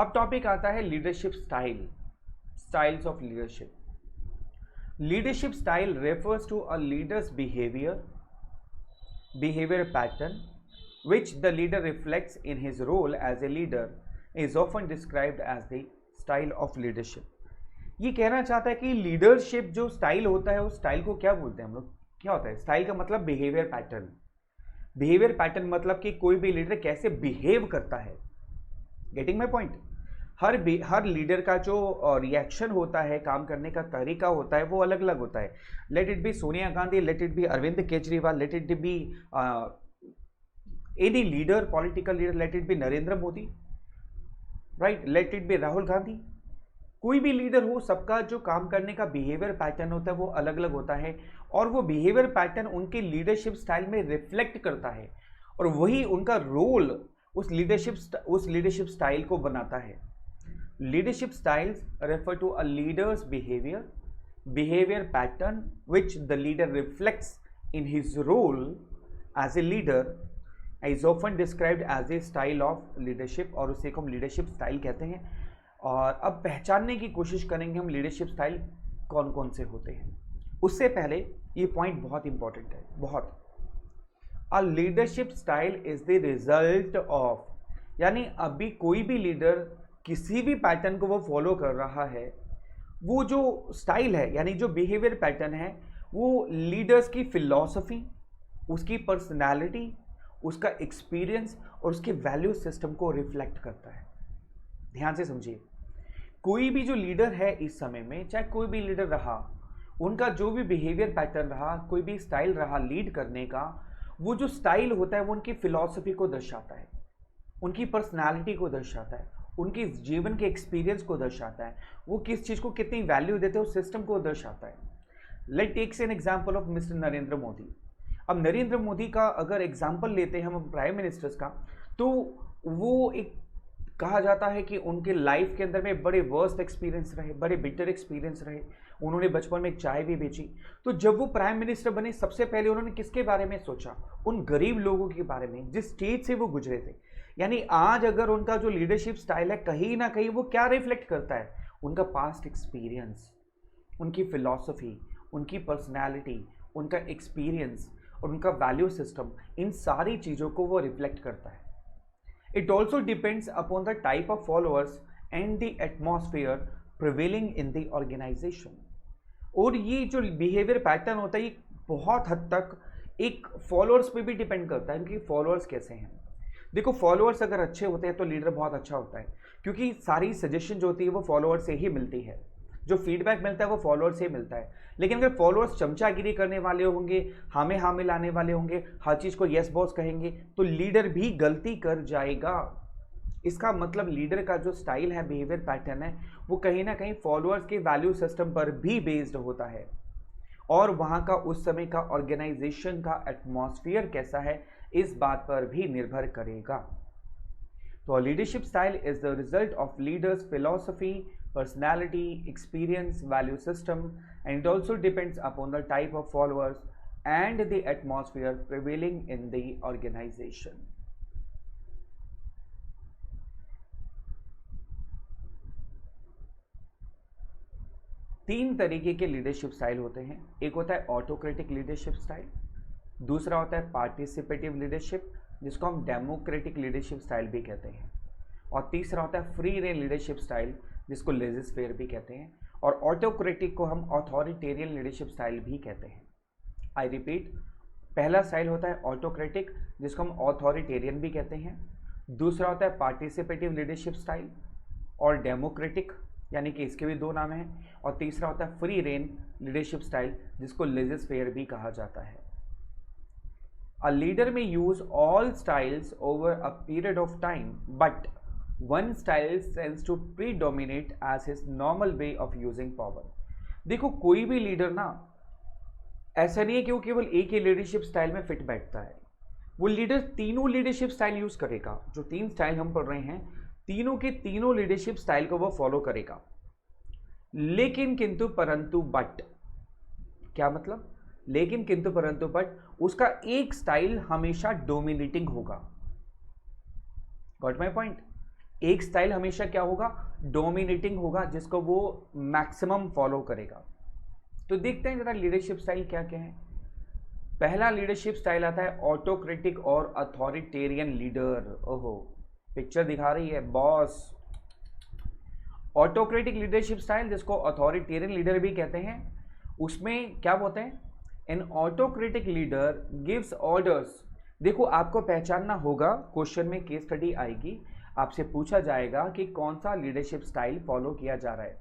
अब टॉपिक आता है leadership style, styles of leadership. Leadership style refers to a leader's behavior pattern which the leader reflects in his role as a leader is often described as the style of leadership. ये कहना चाहता है कि leadership जो style होता है उस style को क्या बोलते हैं हम लोग, क्या होता है स्टाइल का मतलब बिहेवियर पैटर्न. बिहेवियर पैटर्न मतलब कि कोई भी लीडर कैसे बिहेव करता है. Getting my point. Her leader का जो रिएक्शन होता है, काम करने का तरीका होता है, वो अलग अलग होता है. Let it be Sonia Gandhi, let it be Arvind Kejriwal, let it be any leader, political leader, let it be Narendra Modi, right, let it be Rahul Gandhi. कोई भी लीडर हो, सबका जो काम करने का बिहेवियर पैटर्न होता है वो अलग अलग होता है और वो बिहेवियर पैटर्न उनके लीडरशिप स्टाइल में रिफ्लेक्ट करता है और वही उनका रोल उस लीडरशिप स्टाइल को बनाता है. Leadership styles refer to a leader's behavior pattern which the leader reflects in his role as a leader is often described as a style of leadership और उसे को हम leadership style कहते हैं. और अब पहचानने की कोशिश करेंगे हम leadership style कौन कौन से होते हैं. उससे पहले ये पॉइंट बहुत इंपॉर्टेंट है, बहुत. A leadership style is the result of, यानी अभी कोई भी लीडर किसी भी पैटर्न को वो फॉलो कर रहा है, वो जो स्टाइल है यानी जो बिहेवियर पैटर्न है वो लीडर्स की फिलॉसफी, उसकी पर्सनालिटी, उसका एक्सपीरियंस और उसके वैल्यू सिस्टम को रिफ्लेक्ट करता है. ध्यान से समझिए, कोई भी जो लीडर है इस समय में, चाहे कोई भी लीडर रहा, उनका जो भी बिहेवियर पैटर्न रहा, कोई भी स्टाइल रहा लीड करने का, वो जो स्टाइल होता है वो उनकी फिलॉसफी को दर्शाता है, उनकी पर्सनालिटी को दर्शाता है, उनके जीवन के एक्सपीरियंस को दर्शाता है, वो किस चीज़ को कितनी वैल्यू देते हैं उस सिस्टम को दर्शाता है. Let takes an example of mister Narendra Modi. अब नरेंद्र मोदी का अगर एग्जांपल लेते हैं हम प्राइम मिनिस्टर्स का, तो वो एक कहा जाता है कि उनके लाइफ के अंदर में बड़े वर्स्ट एक्सपीरियंस रहे, बड़े बिटर एक्सपीरियंस रहे. उन्होंने बचपन में एक चाय भी बेची. तो जब वो प्राइम मिनिस्टर बने सबसे पहले उन्होंने किसके बारे में सोचा, उन गरीब लोगों के बारे में जिस स्टेज से वो गुजरे थे. यानी आज अगर उनका जो लीडरशिप स्टाइल है कहीं ना कहीं वो क्या रिफ्लेक्ट करता है, उनका पास्ट एक्सपीरियंस, उनकी फिलॉसफी, उनकी पर्सनालिटी, उनका एक्सपीरियंस और उनका वैल्यू सिस्टम, इन सारी चीज़ों को वो रिफ्लेक्ट करता है. It also depends upon the type of followers and the atmosphere prevailing in the organisation. और ये जो बिहेवियर पैटर्न होता है ये बहुत हद तक एक फॉलोअर्स पे भी डिपेंड करता है, उनके फॉलोअर्स कैसे हैं. देखो, फॉलोअर्स अगर अच्छे होते हैं तो लीडर बहुत अच्छा होता है, क्योंकि सारी सजेशन जो होती है वो फॉलोअर से ही मिलती है, जो फीडबैक मिलता है वो फॉलोअर से ही मिलता है. लेकिन अगर फॉलोअर्स चमचागिरी करने वाले होंगे, हामे हामे लाने वाले होंगे, हर चीज़ को यस बॉस कहेंगे, तो लीडर भी गलती कर जाएगा. इसका मतलब लीडर का जो स्टाइल है, बिहेवियर पैटर्न है, वो कहीं ना कहीं फॉलोअर्स के वैल्यू सिस्टम पर भी बेस्ड होता है और वहाँ का उस समय का ऑर्गेनाइजेशन का एटमॉस्फेयर कैसा है इस बात पर भी निर्भर करेगा. तो leadership style is the result of leader's philosophy, personality, experience, value system and it also depends upon the type of followers and the atmosphere prevailing in the organisation. तीन तरीके के लीडरशिप स्टाइल होते हैं. एक होता है ऑटोक्रेटिक लीडरशिप स्टाइल, दूसरा होता है पार्टिसिपेटिव लीडरशिप जिसको हम डेमोक्रेटिक लीडरशिप स्टाइल भी कहते हैं, और तीसरा होता है फ्री रेन लीडरशिप स्टाइल जिसको लेजिस फेयर भी कहते हैं, और ऑटोक्रेटिक को हम ऑथोरिटेरियन लीडरशिप स्टाइल भी कहते हैं. आई रिपीट, पहला स्टाइल होता है ऑटोक्रेटिक जिसको हम ऑथोरिटेरियन भी कहते हैं, दूसरा होता है पार्टिसिपेटिव लीडरशिप स्टाइल और डेमोक्रेटिक, यानी कि इसके भी दो नाम हैं, और तीसरा होता है फ्री रेन लीडरशिप स्टाइल जिसको लेजिस फेयर भी कहा जाता है. A leader may use all styles over a period of time, but one style tends to predominate as his normal way of using power. देखो, कोई भी लीडर ना ऐसा नहीं है कि वो केवल एक ही लीडरशिप स्टाइल में फिट बैठता है. वो लीडर तीनों लीडरशिप स्टाइल यूज करेगा. जो तीन स्टाइल हम पढ़ रहे हैं, तीनों के तीनों लीडरशिप स्टाइल को वो फॉलो करेगा. लेकिन किंतु परंतु बट, क्या मतलब, लेकिन किंतु परंतु बट उसका एक स्टाइल हमेशा डोमिनेटिंग होगा. Got my point. एक स्टाइल हमेशा क्या होगा, डोमिनेटिंग होगा, जिसको वो मैक्सिमम फॉलो करेगा। तो देखते हैं जरा लीडरशिप स्टाइल क्या क्या है। पहला लीडरशिप स्टाइल आता है ऑटोक्रेटिक और अथॉरिटेरियन लीडर। ओहो, पिक्चर दिखा रही है बॉस। ऑटोक्रेटिक लीडरशिप स्टाइल, जिसको अथॉरिटेरियन लीडर भी कहते हैं, उसमें क्या बोलते हैं, N autocratic leader gives orders. देखो आपको पहचानना होगा, क्वेश्चन में केस स्टडी आएगी, आपसे पूछा जाएगा कि कौन सा लीडरशिप स्टाइल फॉलो किया जा रहा है।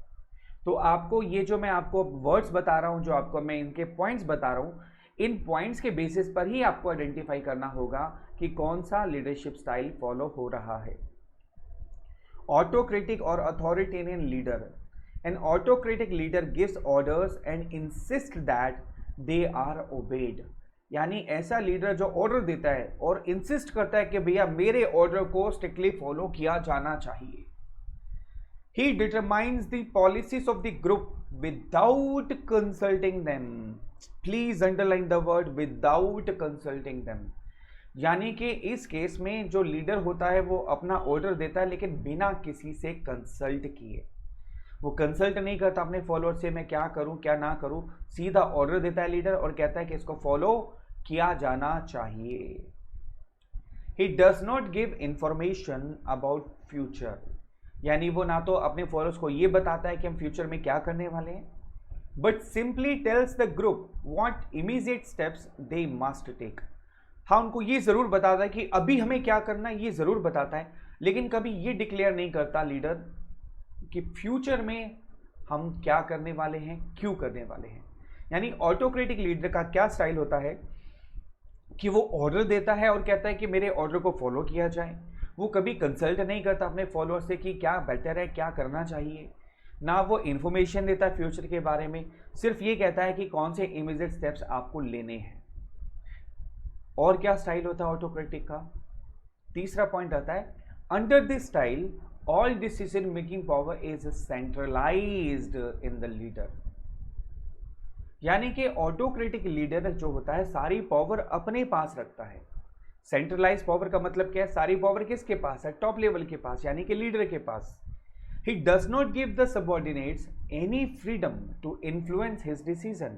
तो आपको ये जो मैं आपको वर्ड्स बता रहा हूं, जो आपको मैं इनके पॉइंट्स बता रहा हूं, इन पॉइंट्स के बेसिस पर ही आपको आइडेंटिफाई करना होगा कि कौन सा लीडरशिप स्टाइल फॉलो हो रहा है। ऑटोक्रेटिक और authoritarian leader, an autocratic leader gives orders and insist that they are obeyed. यानी ऐसा लीडर जो ऑर्डर देता है और इंसिस्ट करता है कि भैया मेरे ऑर्डर को स्ट्रिक्टली फॉलो किया जाना चाहिए। He determines the policies of the group without consulting them. Please underline the word without consulting them. यानी कि इस केस में जो लीडर होता है वो अपना ऑर्डर देता है लेकिन बिना किसी से कंसल्ट किए। वो कंसल्ट नहीं करता अपने फॉलोअर से, मैं क्या करूं क्या ना करूं, सीधा ऑर्डर देता है लीडर और कहता है कि इसको फॉलो किया जाना चाहिए। He does not give information about future. यानी वो ना तो अपने फॉलोअर्स को ये बताता है कि हम फ्यूचर में क्या करने वाले हैं, but simply tells the group what immediate steps they must take. हाँ, उनको ये जरूर बताता है कि अभी हमें क्या करना है, ये जरूर बताता है, लेकिन कभी ये डिक्लेयर नहीं करता लीडर कि फ्यूचर में हम क्या करने वाले हैं, क्यों करने वाले हैं। यानी ऑटोक्रेटिक लीडर का क्या स्टाइल होता है कि वो ऑर्डर देता है और कहता है कि मेरे ऑर्डर को फॉलो किया जाए। वो कभी कंसल्ट नहीं करता अपने फॉलोअर से कि क्या बेटर है, क्या करना चाहिए, ना वो इन्फॉर्मेशन देता है फ्यूचर के बारे में, सिर्फ ये कहता है कि कौन से इमीडिएट स्टेप्स आपको लेने हैं। और क्या स्टाइल होता है ऑटोक्रेटिक का? तीसरा पॉइंट आता है, under this style all decision making power is centralised in the leader. यानी कि ऑटोक्रेटिक लीडर जो होता है सारी पावर अपने पास रखता है। सेंट्रलाइज पावर का मतलब क्या है, सारी पावर किसके पास है, टॉप लेवल के पास, यानी कि लीडर के पास। He does not give the subordinates any freedom to influence his decision.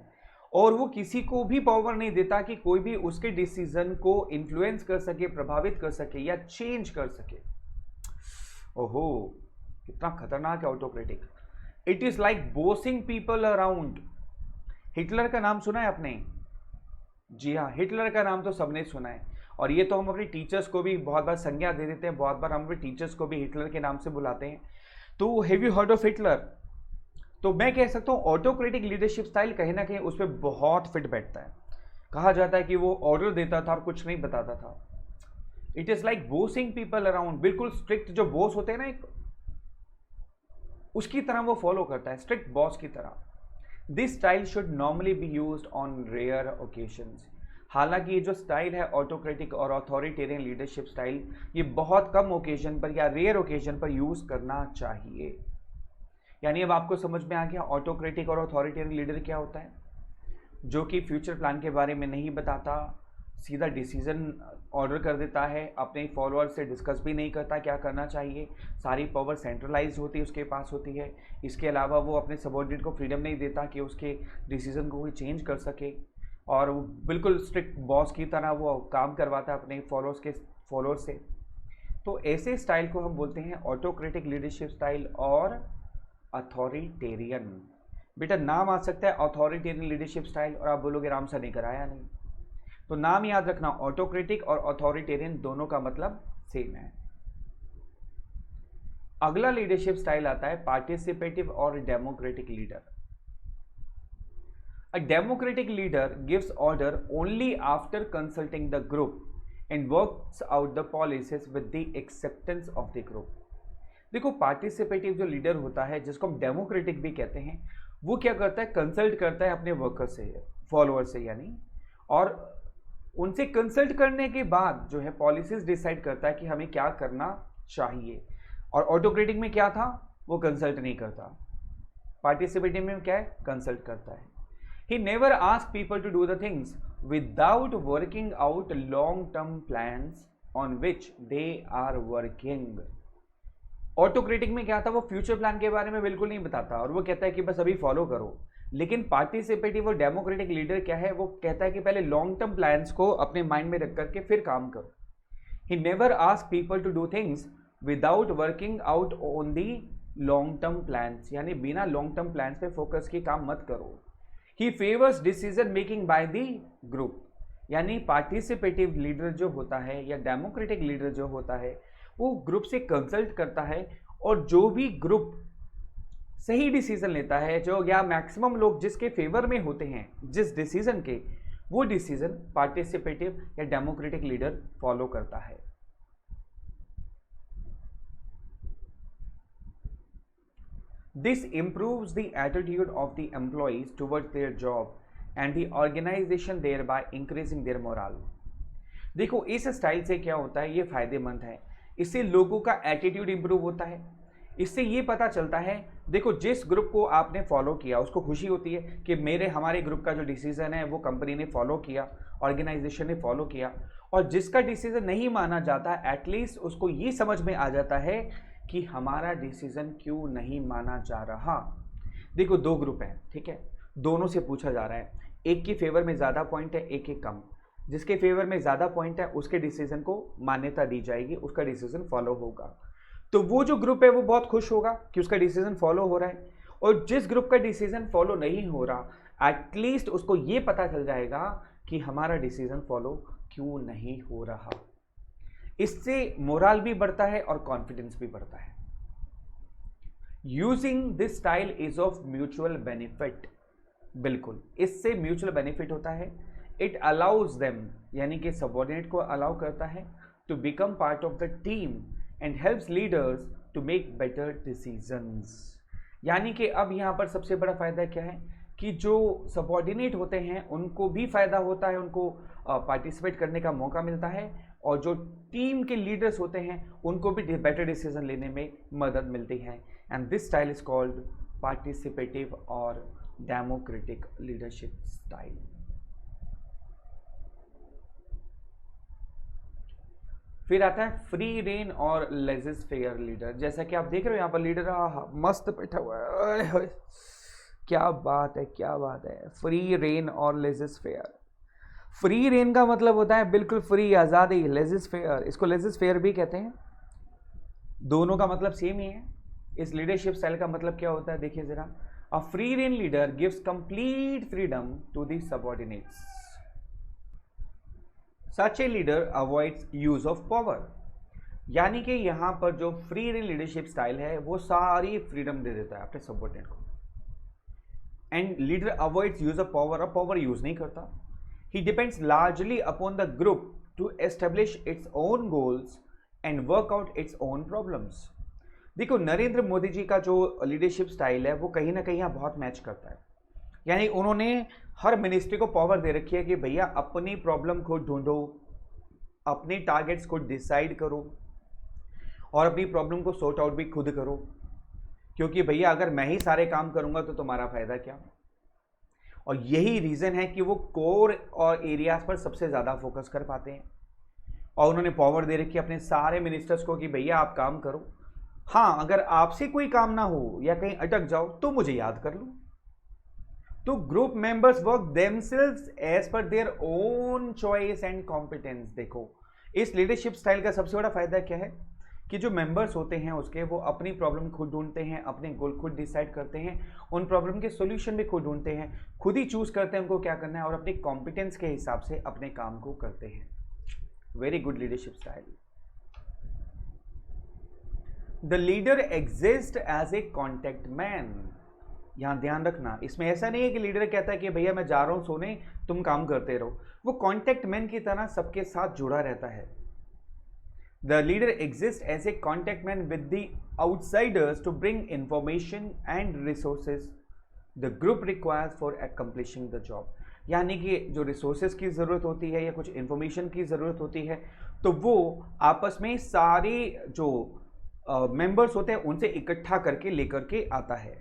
और वो किसी को भी पावर नहीं देता कि कोई भी उसके डिसीजन को इन्फ्लुएंस कर सके, प्रभावित कर सके या चेंज कर सके। ओहो, कितना खतरनाक है autocratic. It is like bossing people around. Hitler का नाम सुना है आपने? जी हाँ, हिटलर का नाम तो सबने सुना है, और ये तो हम अपने टीचर्स को भी बहुत बार संज्ञा दे देते हैं, बहुत बार हम अपने टीचर्स को भी हिटलर के नाम से बुलाते हैं। तो have you heard of Hitler? तो मैं कह सकता हूँ ऑटोक्रेटिक लीडरशिप स्टाइल कहीं ना कहीं उस पर बहुत फिट बैठता है। कहा जाता है कि वो ऑर्डर देता था और कुछ नहीं बताता था। It is like bossing people around. बिल्कुल स्ट्रिक्ट जो बॉस होते हैं ना, एक उसकी तरह वो फॉलो करता है, स्ट्रिक्ट बॉस की तरह। This style should normally be used on rare occasions. हालांकि ये जो स्टाइल है ऑटोक्रेटिक और अथॉरिटेरियन लीडरशिप स्टाइल, ये बहुत कम ओकेजन पर या रेयर ओकेजन पर यूज करना चाहिए। यानी अब आपको समझ में आ गया ऑटोक्रेटिक और अथॉरिटेरियन लीडर क्या होता है, जो कि फ्यूचर प्लान के बारे में नहीं बताता, सीधा डिसीजन ऑर्डर कर देता है, अपने फॉलोअर से डिस्कस भी नहीं करता क्या करना चाहिए, सारी पावर सेंट्रलाइज होती है उसके पास होती है। इसके अलावा वो अपने सबऑर्डिनेट को फ्रीडम नहीं देता कि उसके डिसीजन को कोई चेंज कर सके, और वो बिल्कुल स्ट्रिक्ट बॉस की तरह वो काम करवाता है अपने फॉलोअर्स से। तो ऐसे स्टाइल को हम बोलते हैं ऑटोक्रेटिक लीडरशिप स्टाइल और अथॉरिटेरियन। बेटा नाम आ सकता है अथॉरिटेरियन लीडरशिप स्टाइल और आप बोलोगे राम सर ने कराया नहीं, तो नाम याद रखना, ऑटोक्रेटिक और अथॉरिटेरियन दोनों का मतलब सेम है। अगला लीडरशिप स्टाइल आता है पार्टिसिपेटिव और democratic leader. A democratic leader gives order only after consulting the group and works out the policies with the acceptance of the group. देखो पार्टिसिपेटिव जो लीडर होता है, जिसको हम डेमोक्रेटिक भी कहते हैं, वो क्या करता है, कंसल्ट करता है अपने वर्कर से, फॉलोअर से यानी, और उनसे कंसल्ट करने के बाद जो है पॉलिसीज डिसाइड करता है कि हमें क्या करना चाहिए। और ऑटोक्रेटिक में क्या था, वो कंसल्ट नहीं करता। पार्टिसिपेटिव में क्या है, कंसल्ट करता है। He never asks people to do the things without working out long-term plans on which they are working. Autocratic में क्या था, वो फ्यूचर प्लान के बारे में बिल्कुल नहीं बताता और वो कहता है कि बस अभी फॉलो करो। लेकिन पार्टिसिपेटिव और डेमोक्रेटिक लीडर क्या है, वो कहता है कि पहले लॉन्ग टर्म प्लान्स को अपने माइंड में रख करके फिर काम करो। He never ask people to do things without working out on the long term plans, यानी बिना लॉन्ग टर्म प्लान्स पे फोकस के काम मत करो। He favours decision making by the group, यानी पार्टिसिपेटिव लीडर जो होता है या डेमोक्रेटिक लीडर जो होता है वो ग्रुप से कंसल्ट करता है, और जो भी ग्रुप सही डिसीजन लेता है, जो या मैक्सिमम लोग जिसके फेवर में होते हैं जिस डिसीजन के, वो डिसीजन पार्टिसिपेटिव या डेमोक्रेटिक लीडर फॉलो करता है। This improves the attitude of the employees towards their job and the organisation thereby increasing their morale. देखो इस स्टाइल से क्या होता है, ये फायदेमंद है, इससे लोगों का एटीट्यूड इंप्रूव होता है। इससे ये पता चलता है, देखो जिस ग्रुप को आपने फॉलो किया उसको खुशी होती है कि हमारे ग्रुप का जो डिसीजन है वो कंपनी ने फॉलो किया, ऑर्गेनाइजेशन ने फॉलो किया। और जिसका डिसीजन नहीं माना जाता, एटलीस्ट उसको ये समझ में आ जाता है कि हमारा डिसीजन क्यों नहीं माना जा रहा। देखो दो ग्रुप हैं, ठीक है, दोनों से पूछा जा रहा है, एक के फेवर में ज़्यादा पॉइंट है, एक के कम। जिसके फेवर में ज़्यादा पॉइंट है उसके डिसीजन को मान्यता दी जाएगी, उसका डिसीजन फॉलो होगा। तो वो जो ग्रुप है वो बहुत खुश होगा कि उसका डिसीजन फॉलो हो रहा है। और जिस ग्रुप का डिसीजन फॉलो नहीं हो रहा, एटलीस्ट उसको ये पता चल जाएगा कि हमारा डिसीजन फॉलो क्यों नहीं हो रहा। इससे मोरल भी बढ़ता है और कॉन्फिडेंस भी बढ़ता है। Using this style is of mutual benefit, बिल्कुल इससे म्यूचुअल बेनिफिट होता है। इट अलाउज देम, यानी कि सबऑर्डिनेट को अलाउ करता है, to become part of the team and helps leaders to make better decisions. यानी कि अब यहाँ पर सबसे बड़ा फायदा क्या है कि जो सबऑर्डिनेट होते हैं उनको भी फायदा होता है, उनको पार्टिसिपेट करने का मौका मिलता है, और जो टीम के लीडर्स होते हैं उनको भी बेटर डिसीजन लेने में मदद मिलती है। And this style is called participative और डेमोक्रेटिक लीडरशिप स्टाइल। फिर आता है फ्री रेन और लेजिस फेयर लीडर। जैसा कि आप देख रहे हो यहाँ पर लीडर मस्त बैठा हुआ है, क्या बात है, क्या बात है। फ्री रेन और लेजिस फेयर। फ्री रेन का मतलब होता है बिल्कुल फ्री, आज़ादी। लेजिस फेयर, इसको लेजिस फेयर भी कहते हैं, दोनों का मतलब सेम ही है। इस लीडरशिप स्टाइल का मतलब क्या होता है, देखिए जरा। A free rein leader gives complete freedom to the subordinates. Such a leader avoids use of power, यानी कि यहां पर जो फ्री रेन लीडरशिप स्टाइल है वो सारी फ्रीडम दे देता है अपने सबऑर्डिनेट को। And leader avoids use of power, और पावर यूज नहीं करता। He depends largely upon the group to establish its own goals and work out its own problems. देखो नरेंद्र मोदी जी का जो लीडरशिप स्टाइल है वो कहीं ना कहीं यहाँ बहुत मैच करता है। यानी उन्होंने हर मिनिस्ट्री को पावर दे रखी है कि भैया अपनी प्रॉब्लम को ढूंढो, अपने टारगेट्स को डिसाइड करो, और अपनी प्रॉब्लम को सॉर्ट आउट भी खुद करो। क्योंकि भैया अगर मैं ही सारे काम करूंगा तो तुम्हारा फायदा क्या। और यही रीजन है कि वो कोर और एरियाज पर सबसे ज्यादा फोकस कर पाते हैं। और उन्होंने पावर दे रखी है अपने सारे मिनिस्टर्स को कि भैया आप काम करो, हाँ अगर आपसे कोई काम ना हो या कहीं अटक जाओ तो मुझे याद कर लो। तो group members work themselves as per their own choice and competence. देखो इस लीडरशिप स्टाइल का सबसे बड़ा फायदा क्या है कि जो मेंबर्स होते हैं उसके, वो अपनी प्रॉब्लम खुद ढूंढते हैं, अपने गोल खुद डिसाइड करते हैं, उन प्रॉब्लम के सॉल्यूशन भी खुद ढूंढते हैं, खुद ही चूज करते हैं उनको क्या करना है, और अपनी कॉम्पिटेंस के हिसाब से अपने काम को करते हैं। Very good leadership style. The leader exist as a contact man. यहां ध्यान रखना, इसमें ऐसा नहीं है कि लीडर कहता है कि भैया मैं जा रहा हूं सोने, तुम काम करते रहो। वो कॉन्टेक्ट मैन की तरह सबके साथ जुड़ा रहता है। The leader exist as a contact man with the outsiders to bring information and resources the group requires for accomplishing the job. यानी कि जो रिसोर्सेज की ज़रूरत होती है या कुछ इंफॉर्मेशन की ज़रूरत होती है, तो वो आपस में सारे जो मेंबर्स होते हैं उनसे इकट्ठा करके लेकर के आता है।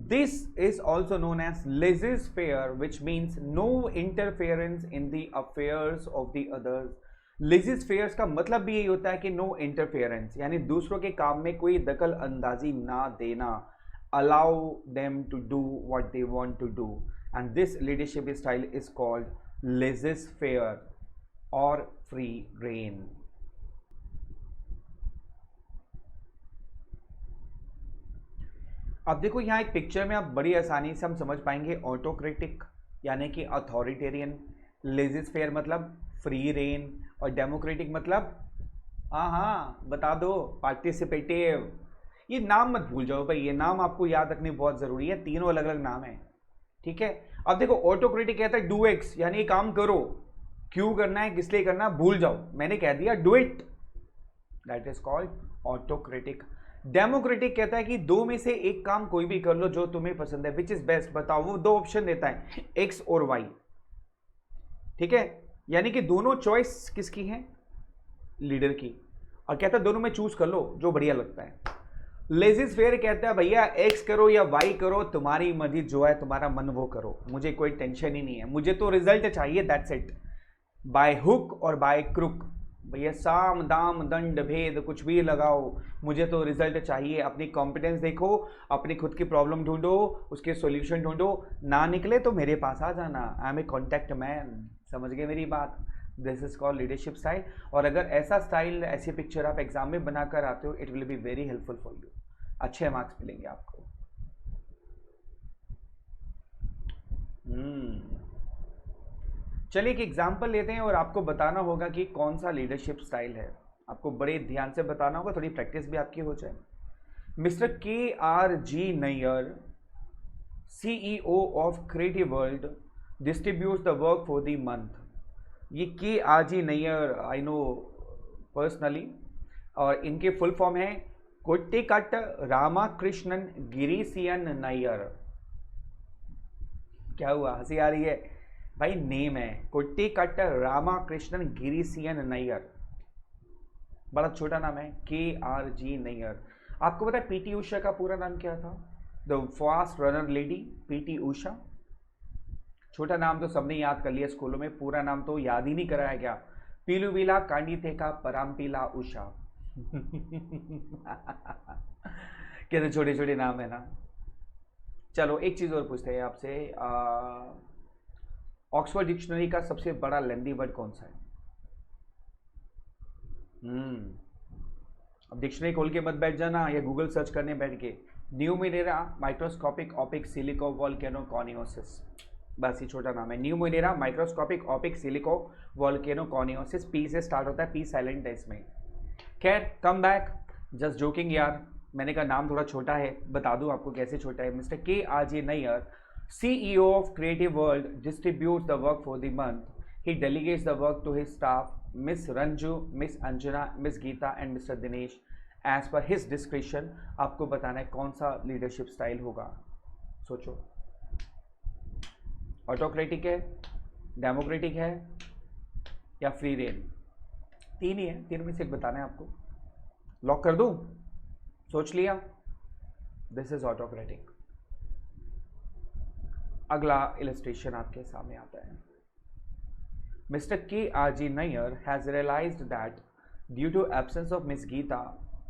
This is also known as laissez-faire, which means no interference in the affairs of the others। Laissez faire का मतलब भी यही होता है कि नो इंटरफेरेंस, यानी दूसरों के काम में कोई दखल अंदाजी ना देना, allow them to do what they want to do, and this leadership style is called laissez faire और फ्री रेन। अब देखो यहाँ एक पिक्चर में आप बड़ी आसानी से हम समझ पाएंगे ऑटोक्रेटिक यानी कि अथॉरिटेरियन, लेजिस फेयर मतलब फ्री रेन, और डेमोक्रेटिक मतलब हाँ हाँ बता दो पार्टिसिपेटिव। ये नाम मत भूल जाओ भाई, ये नाम आपको याद रखने बहुत जरूरी है, तीनों अलग अलग नाम है, ठीक है। अब देखो ऑटोक्रेटिक कहता है डू एक्स, यानी ये काम करो, क्यों करना है किस लिए करना भूल जाओ, मैंने कह दिया do it, that is called autocratic. Democratic कहता है कि दो में से एक काम कोई भी कर लो जो तुम्हें पसंद है, विच इज बेस्ट, बताओ, वो दो ऑप्शन देता है एक्स और वाई, ठीक है, यानी कि दोनों चॉइस किसकी है, लीडर की, और कहता है दोनों में चूज कर लो जो बढ़िया लगता है। लेजिस फेयर कहता है भैया एक्स करो या वाई करो, तुम्हारी मर्जी, जो है तुम्हारा मन वो करो, मुझे कोई टेंशन ही नहीं है, मुझे तो रिजल्ट चाहिए, दैट्स इट, बाय हुक और बाय क्रुक, भैया साम दाम दंड भेद कुछ भी लगाओ, मुझे तो रिजल्ट चाहिए। अपनी कॉम्पिटेंस देखो, अपनी खुद की प्रॉब्लम ढूंढो, उसके सॉल्यूशन ढूंढो, ना निकले तो मेरे पास आ जाना, I am a contact man, समझ गए मेरी बात, this is called leadership style. और अगर ऐसा स्टाइल, ऐसी पिक्चर आप एग्जाम में बनाकर आते हो, it will be very helpful for you, अच्छे मार्क्स मिलेंगे आपको। चलिए एक एग्जाम्पल लेते हैं और आपको बताना होगा कि कौन सा लीडरशिप स्टाइल है, आपको बड़े ध्यान से बताना होगा, थोड़ी प्रैक्टिस भी आपकी हो जाए। Mister KRG Nayar, CEO of creative world, distributes the work for the month. ये KRG Nayar I know personally, और इनके फुल फॉर्म है कोट्टिकट रामाकृष्णन गिरीसियन नैयर। क्या हुआ, हंसी आ रही है भाई, नेम है कोट्टिकट रामाकृष्णन गिरीसियन नैयर, बड़ा छोटा नाम है KRG नैयर। आपको पता है PT उषा का पूरा नाम क्या था, the fast runner lady PT Usha. छोटा नाम तो सबने याद कर लिया स्कूलों में, पूरा नाम तो याद ही नहीं कराया गया, पीलुविला कांडिथेका पराम्पिला उषा। कैसे छोटे छोटे नाम है ना। चलो एक चीज और पूछते हैं आपसे, ऑक्सफोर्ड डिक्शनरी का सबसे बड़ा लेंदी वर्ड कौन सा है? अब डिक्शनरी खोल के मत बैठ जाना या गूगल सर्च करने बैठ के, pneumonoultramicroscopicsilicovolcanoconiosis, बस ये छोटा नाम है, pneumonoultramicroscopicsilicovolcanoconiosis, P से स्टार्ट होता है, पी साइलेंट है इसमें। खैर कम बैक, जस्ट जोकिंग यार, मैंने कहा नाम थोड़ा छोटा है, बता दूं आपको कैसे छोटा है। Mister KRG Nayar, CEO of Creative World, distributes the work for the month. He delegates the work to his staff, Miss Ranju, Miss Anjana, Miss Geeta and Mr. Dinesh as per his discretion। आपको बताना है कौन सा leadership style होगा, सोचो, autocratic है, democratic है या फ्री रेन, तीन ही है, तीन में से एक बताना है आपको, लॉक कर दूं? सोच लिया, दिस इज ऑटोक्रेटिक। अगला इलस्ट्रेशन आपके सामने आता है। Mister KRG Nayar has realised that due to absence of miss Geeta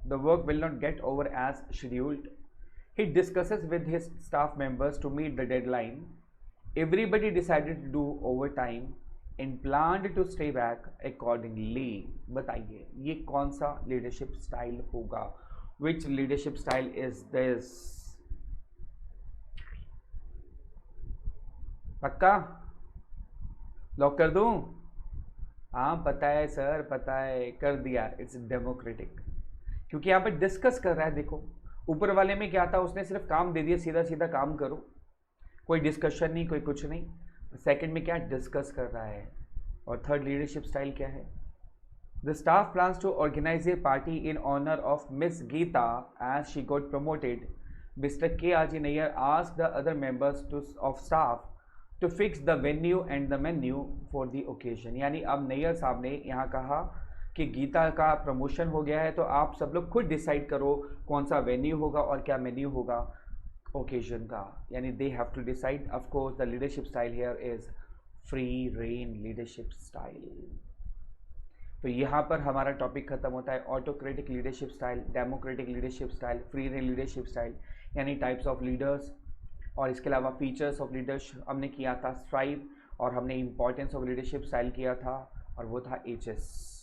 the work will not get over as scheduled. He discusses with his staff members to meet the deadline. Everybody decided to do overtime and planned to stay back accordingly. बताइए ये कौन सा leadership style होगा? Which leadership style is this? पक्का lock कर दूं? हाँ पता है सर, पता है, कर दिया, इट्स डेमोक्रेटिक, क्योंकि यहाँ पे डिस्कस कर रहा है। देखो ऊपर वाले में क्या था, उसने सिर्फ काम दे दिया, सीधा सीधा काम करो, कोई डिस्कशन नहीं, कोई कुछ नहीं। सेकंड में क्या डिस्कस कर रहा है। और थर्ड लीडरशिप स्टाइल क्या है? The staff plans to organise a party in honour of miss Geeta as she got promoted. Mister KRG Nayar asked the other members of staff to fix the venue and the menu for the occasion. यानी अब नैयर साहब ने यहाँ कहा कि गीता का promotion हो गया है, तो आप सब लोग खुद डिसाइड करो कौन सा वेन्यू होगा और क्या मेन्यू होगा ओकेजन का, यानी they have to decide. Of course the leadership style here is free rein leadership style. तो यहाँ पर हमारा टॉपिक खत्म होता है। Autocratic leadership style, democratic leadership style, free leadership style, यानी टाइप्स ऑफ लीडर्स, और इसके अलावा फीचर्स ऑफ लीडरशिप हमने किया था स्ट्राइव, और हमने इंपॉर्टेंस ऑफ लीडरशिप स्टाइल किया था, और वो था HS।